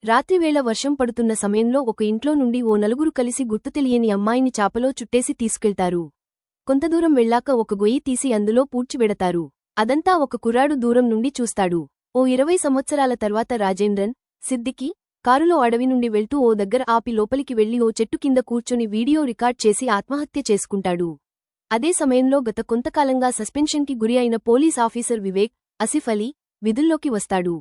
రాత్రివేళ వర్షం పడుతున్న సమయంలో ఒక ఇంట్లో నుండి ఓ నలుగురు కలిసి గుర్తు తెలియని అమ్మాయిని చాపలో చుట్టేసి తీసుకెళ్తారు. కొంతదూరం వెళ్లాక ఒక గొయ్యి తీసి అందులో పూడ్చివెడతారు. అదంతా ఒక కుర్రాడు దూరం నుండి చూస్తాడు. ఓ 20 సంవత్సరాల తర్వాత రాజేంద్రన్, సిద్దికి కారులో అడవి నుండి వెళ్తూ ఓ దగ్గర ఆపి లోపలికి వెళ్లి ఓ చెట్టు కింద కూర్చొని వీడియో రికార్డ్ చేసి ఆత్మహత్య చేసుకుంటాడు. అదే సమయంలో గత కొంతకాలంగా సస్పెన్షన్కి గురి అయిన పోలీస్ ఆఫీసర్ వివేక్, ఆసిఫ్ అలీ విధుల్లోకి వస్తాడు.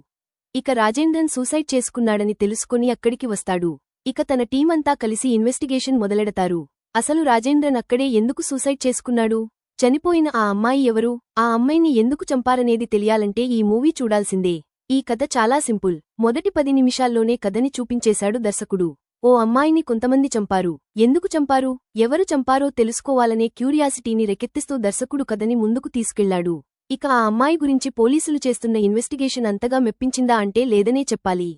ఇక రాజేంద్రన్ సూసైడ్ చేసుకున్నాడని తెలుసుకుని అక్కడికి వస్తాడు. ఇక తన టీమంతా కలిసి ఇన్వెస్టిగేషన్ మొదలెడతారు. అసలు రాజేంద్రన్ అక్కడే ఎందుకు సూసైడ్ చేసుకున్నాడు? చనిపోయిన ఆ అమ్మాయి ఎవరు? ఆ అమ్మాయిని ఎందుకు చంపారనేది తెలియాలంటే ఈ మూవీ చూడాల్సిందే. ఈ కథ చాలా సింపుల్. మొదటి 10 నిమిషాల్లోనే కథని చూపించేశాడు దర్శకుడు. ఓ అమ్మాయిని కొంతమంది చంపారు. ఎందుకు చంపారు, ఎవరు చంపారో తెలుసుకోవాలనే క్యూరియాసిటీని రేకెత్తిస్తూ దర్శకుడు కథని ముందుకు తీసుకెళ్లాడు. ఇక ఆ అమ్మాయి గురించి పోలీసులు చేస్తున్న ఇన్వెస్టిగేషన్ అంతగా మెప్పించిందా అంటే లేదనే చెప్పాలి.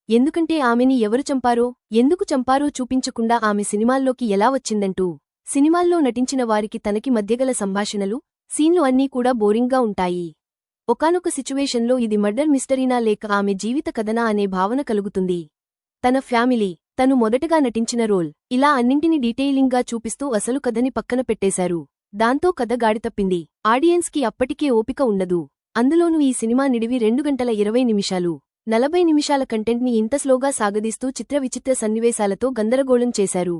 ఎందుకంటే ఆమెని ఎవరు చంపారో, ఎందుకు చంపారో చూపించకుండా ఆమె సినిమాల్లోకి ఎలా వచ్చిందంటూ. సినిమాల్లో నటించిన వారికి తనకి మధ్యగల సంభాషణలు, సీన్లు అన్నీ కూడా బోరింగ్గా ఉంటాయి. ఒకానొక సిచ్యువేషన్లో ఇది మర్డర్ మిస్టరీనా లేక ఆమె జీవిత కథనా అనే భావన కలుగుతుంది. తన ఫ్యామిలీ, తను మొదటగా నటించిన రోల్, ఇలా అన్నింటిని డీటెయిలింగ్గా చూపిస్తూ అసలు కథని పక్కన పెట్టేశారు. దాంతో కథ గాడితప్పింది. ఆడియన్స్కి అప్పటికే ఓపిక ఉండదు. అందులోనూ ఈ సినిమా నిడివి 2 గంటల 20 నిమిషాలు. 40 నిమిషాల కంటెంట్ని ఇంత స్లోగా సాగదీస్తూ చిత్ర విచిత్ర సన్నివేశాలతో గందరగోళం చేశారు.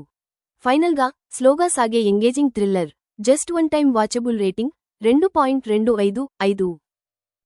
ఫైనల్గా స్లోగా సాగే engaging thriller. Just one time watchable. Rating 2.25/5.